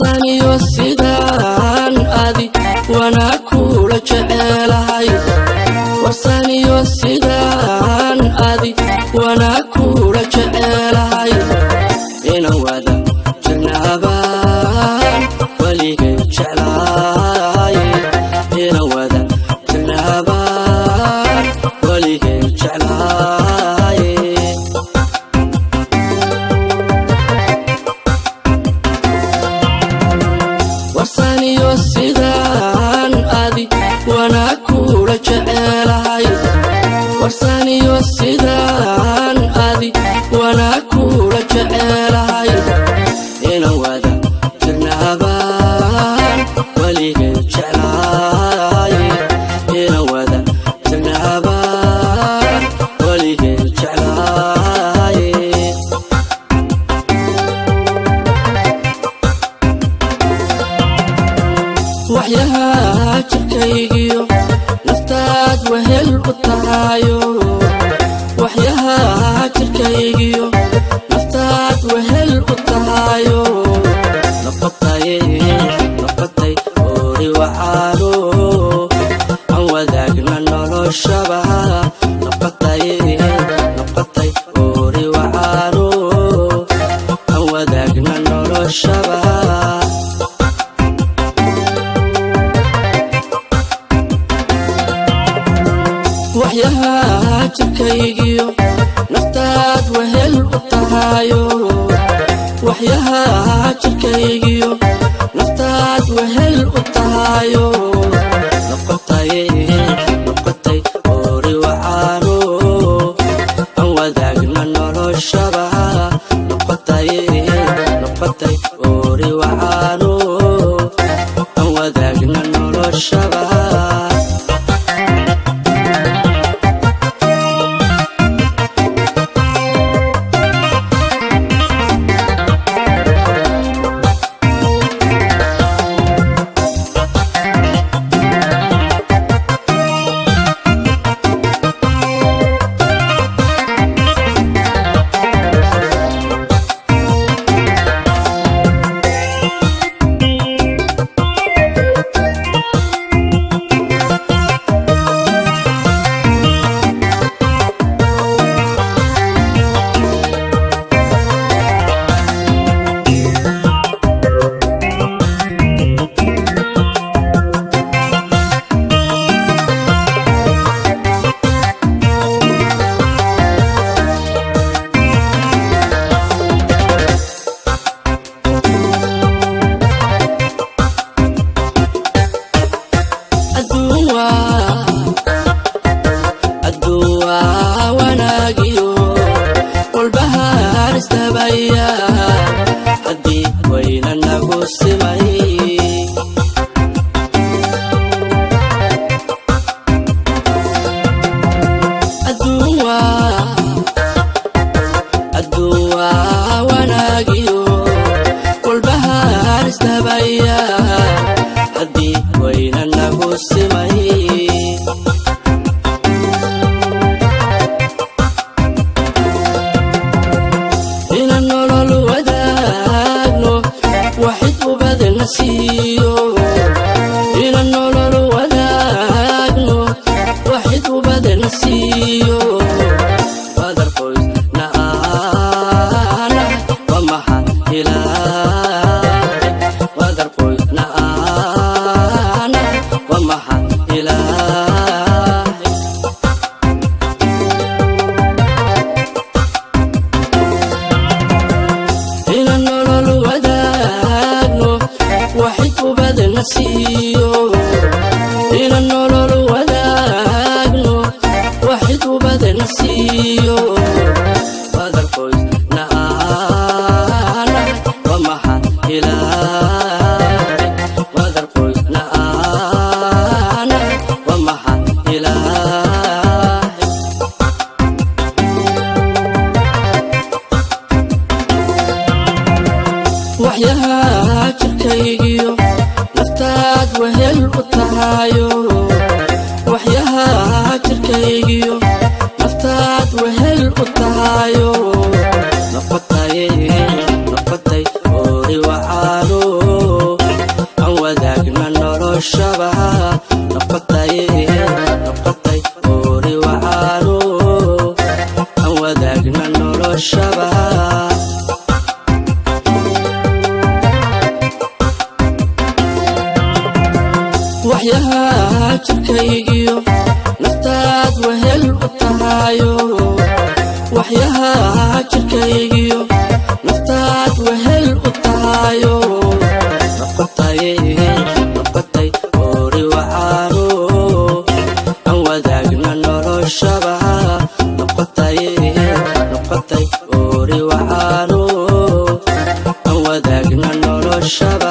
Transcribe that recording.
warsaniyo sidaan adi wana kula jecelahay warsaniyo sidaan adi wana kula jecelahay ina wada jirnaaban waligay jecelahay ina wada jirnaaban waligay jecelahay warsaniyo sidaan adi wana kula jecelahay warsaniyo sidaan adi wana kula jecelahay ina wada jirnaaban waligay jecelahay ina wada jirnaaban waligay jecelahay waxyaha jirkaygiyo naftaad wehel u tahayo waxyaha jirkaygiyo naftaad wehel u tahayo noqotay oori wacaano aan wadaagna noloshaba noqotay oori wacaano aan wadaagna noloshaba waxyaha jirkaygiyo naftaad wehel u tahayo waxyaha jirkaygiyo naftaad wehel u tahayo noqotay oori wacaano aan wadaagna noloshaba noqotay oori wacaano aan wadaagna noloshaba adduwa wanaagiyo walbahaar istabaya haddii wayna nagu simay adduwa wanaagiyo walbahaar istabaya haddii wayna nagu simay waxid ubada nasiyo ina nolol wadaagno waxid ubada nasiyo wadar qoysna ana wamaha ilaahay wadar qoysna ana wamaha ilaahay ina nolol wadaagno waxid ubada nasiyo ina nolol wadaagno waxid ubada nasiyo wadar qoysna ana wamaha ilaahay wadar qoysna ana wamaha ilaahay waxyaha jirkaygiyo naftaad wehel u tahayo waxyaha jirkaygiyo naftaad wehel u tahayo noqotay oori wacaano noloshaba waxyaha jirkaygiyo naftaad wehel u tahayo waxyaha jirkaygiyo naftaad wehel u tahayo noqotay ori wacaano aan wadaagna noloshaba noqotay ori wacaano aan wadaagna noloshaba